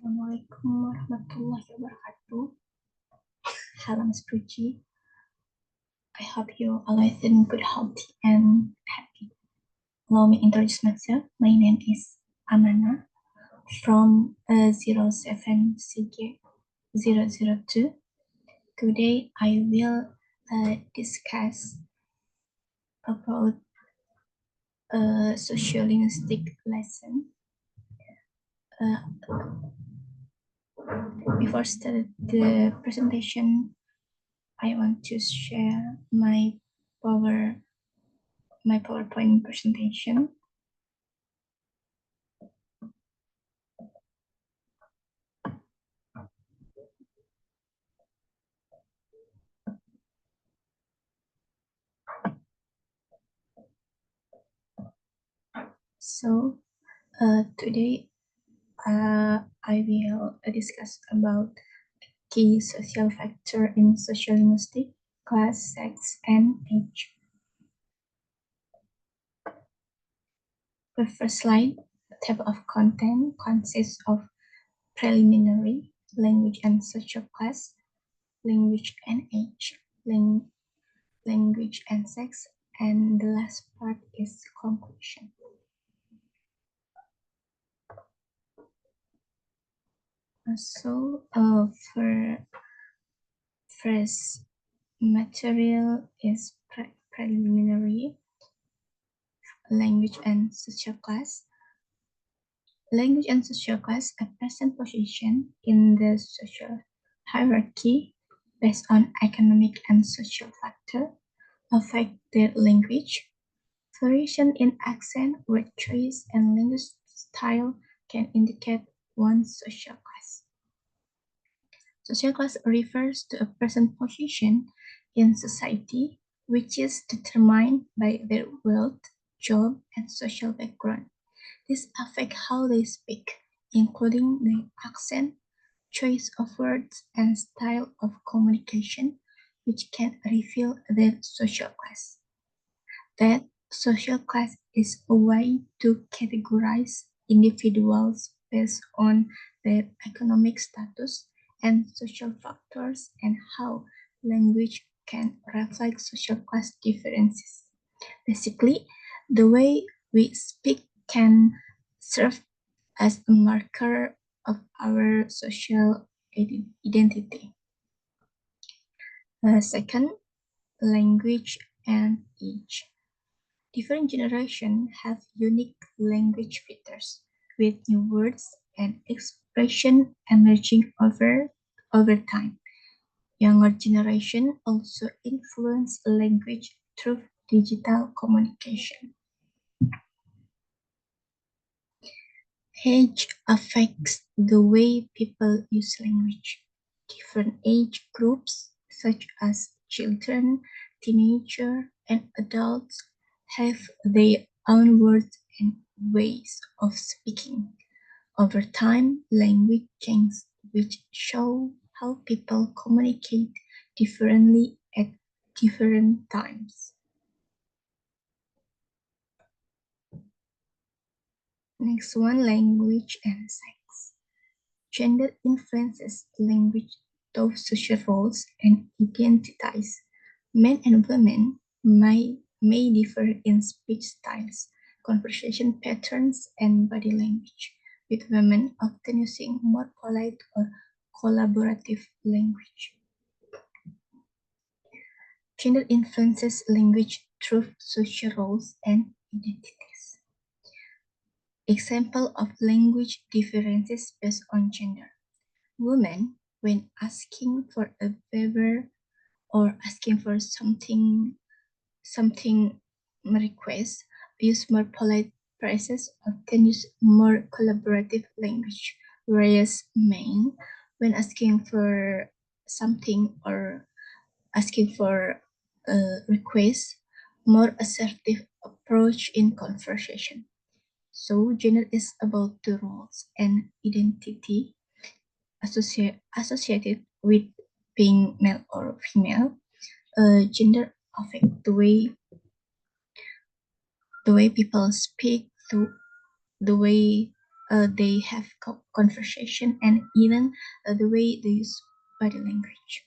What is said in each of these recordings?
Assalamualaikum warahmatullahi wabarakatuh. Hello, Ms. Puji. I hope you're always in good health and happy. Allow me to introduce myself. My name is Amana from 07CG002. Today I will discuss about a sociolinguistic lesson. Before start the presentation, I want to share my PowerPoint presentation. So today I will discuss about key social factor in sociolinguistic: class, sex, and age. The first slide, the table of content consists of preliminary, language and social class, language and age, language and sex, and the last part is conclusion. So for first material is preliminary, language and social class. Language and social class a present position in the social hierarchy based on economic and social factors affect their language. Variation in accent, word choice, and language style can indicate one social class. Social class refers to a present position in society which is determined by their wealth, job, and social background. This affects how they speak, including the accent, choice of words, and style of communication, which can reveal their social class. That social class is a way to categorize individuals based on their economic status and social factors, and how language can reflect social class differences. Basically, the way we speak can serve as a marker of our social identity. Second, language and age. Different generations have unique language features, with new words and expression emerging over time. Younger generation also influence language through digital communication. Age affects the way people use language. Different age groups, such as children, teenagers, and adults, have their own words and ways of speaking. Over time, language changes, which show how people communicate differently at different times. Next one, language and sex. Gender influences language through social roles and identities. Men and women may differ in speech styles, conversation patterns, and body language, with women often using more polite or collaborative language. Gender influences language through social roles and identities. Example of language differences based on gender. Women, when asking for a favor or asking for something request, use more polite phrases, often use more collaborative language, whereas men, when asking for something or asking for a request, more assertive approach in conversation. So gender is about the roles and identity associated with being male or female. Gender affect the way people speak, the way they have conversation, and even the way they use body language.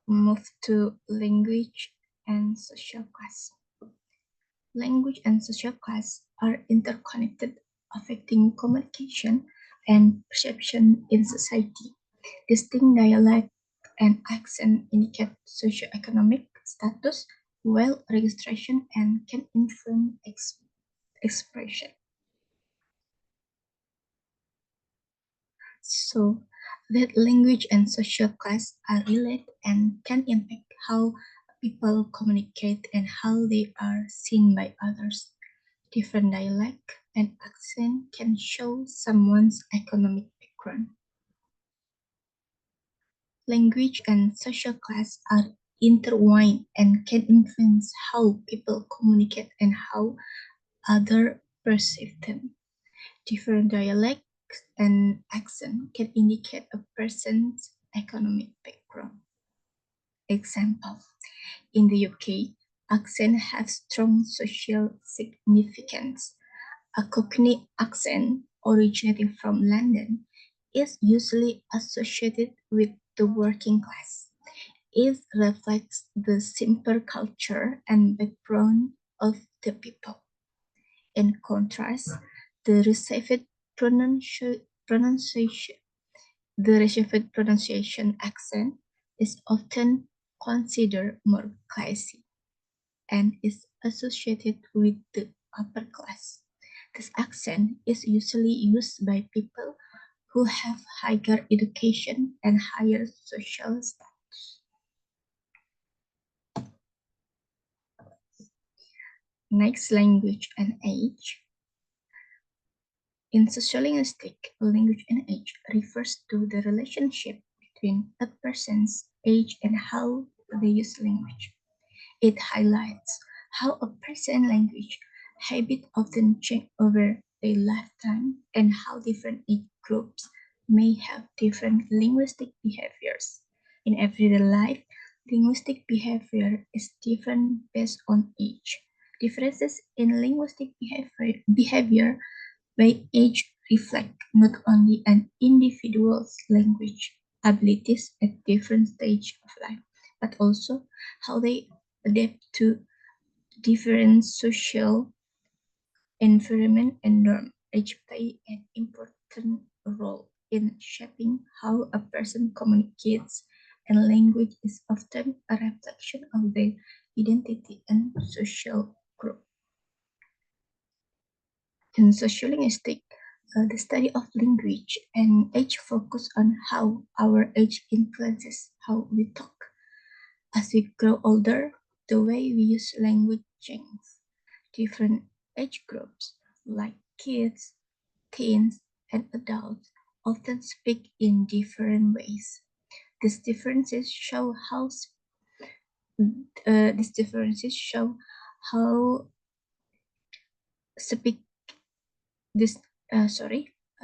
Move to language and social class. Language and social class are interconnected, affecting communication and perception in society. Distinct dialect and accent indicate socioeconomic status, while registration and can influence expression. So that language and social class are related and can impact how people communicate and how they are seen by others. Different dialect and accent can show someone's economic background. Language and social class are intertwined and can influence how people communicate and how others perceive them. Different dialects and accent can indicate a person's economic background. Example, in the UK, accent has strong social significance. A Cockney accent originating from London is usually associated with the working class. It reflects the simple culture and background of the people. In contrast, the received pronunciation, accent is often considered more classy and is associated with the upper class. This accent is usually used by people who have higher education and higher social status. Next, language and age. In sociolinguistic, language and age refers to the relationship between a person's age and how they use language. It highlights how a person's language habit often change over their lifetime and how different age groups may have different linguistic behaviors. In everyday life, linguistic behavior is different based on age. Differences in linguistic behavior by age reflect not only an individual's language abilities at different stages of life, but also how they adapt to different social environment and norm. Age play an important role in shaping how a person communicates, and language is often a reflection of their identity and social group. In sociolinguistic, the study of language and age focus on how our age influences how we talk. As we grow older, the way we use language changes. Different age groups, like kids, teens, and adults, often speak in different ways. These differences show how speak this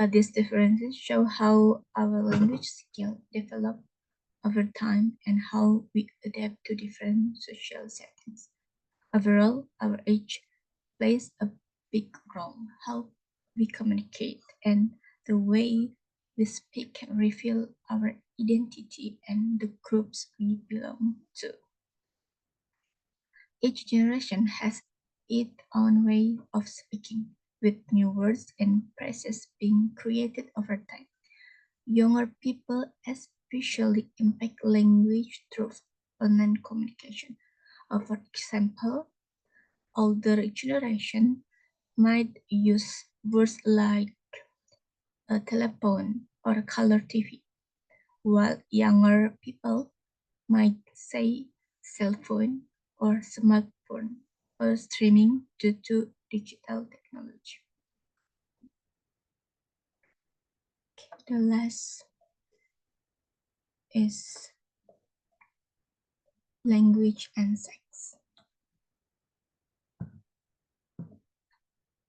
these differences show how our language skill develop over time and how we adapt to different social settings. Overall, our age plays a big role. How we communicate and the way we speak can reveal our identity and the groups we belong to. Each generation has its own way of speaking, with new words and phrases being created over time. Younger people especially impact language through online communication. For example, older generation might use words like a telephone or color TV, while younger people might say cell phone or smartphone or streaming due to digital technology. The last is language and sex.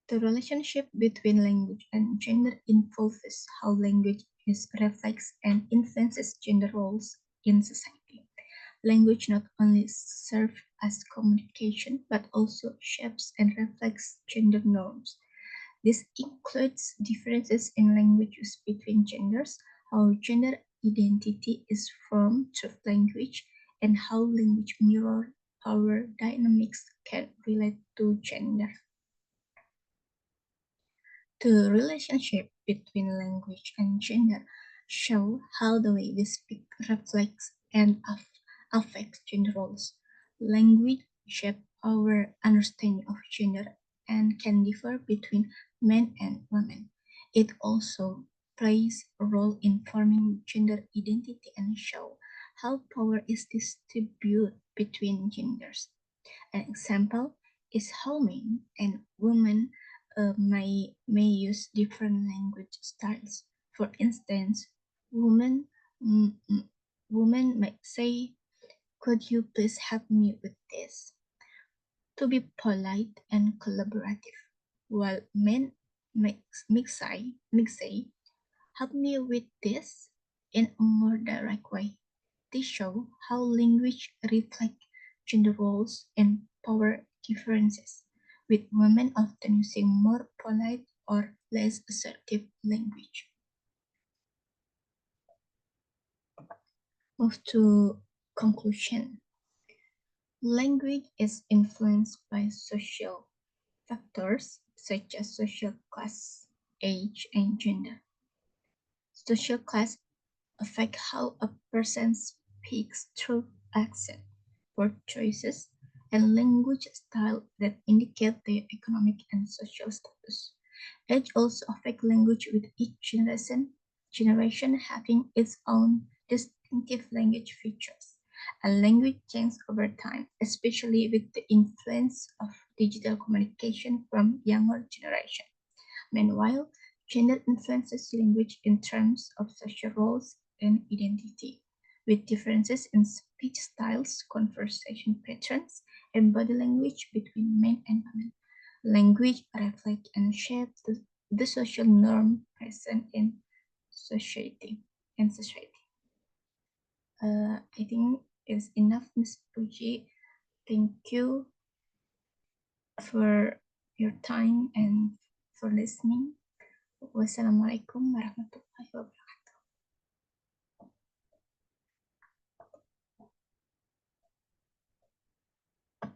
The relationship between language and gender involves how language is reflects and influences gender roles in society. Language not only serves as communication, but also shapes and reflects gender norms. This includes differences in languages between genders, how gender identity is formed through language, and how language mirror power dynamics can relate to gender. The relationship between language and gender show how the way we speak reflects and affects gender roles. Language shapes our understanding of gender and can differ between men and women. It also plays a role in forming gender identity and show how power is distributed between genders. An example is how men and women may use different language styles. For instance, women mm, mm, women might say, "Could you please help me with this?" to be polite and collaborative, while men may say, "Help me with this," in a more direct way. They show how language reflects gender roles and power differences, with women often using more polite or less assertive language. Move to conclusion. Language is influenced by social factors such as social class, age, and gender. Social class affect how a person speaks through accent, word choices, and language style that indicate their economic and social status. Age also affect language, with each generation having its own distinctive language features. A language changes over time, especially with the influence of digital communication from younger generation. Meanwhile, gender influences language in terms of social roles and identity, with differences in speech styles, conversation patterns, and body language between men and women. Language reflects and shapes the social norm present in society. I think it's enough, Ms. Puji. Thank you for your time and for listening. Wassalamualaikum warahmatullahi wabarakatuh.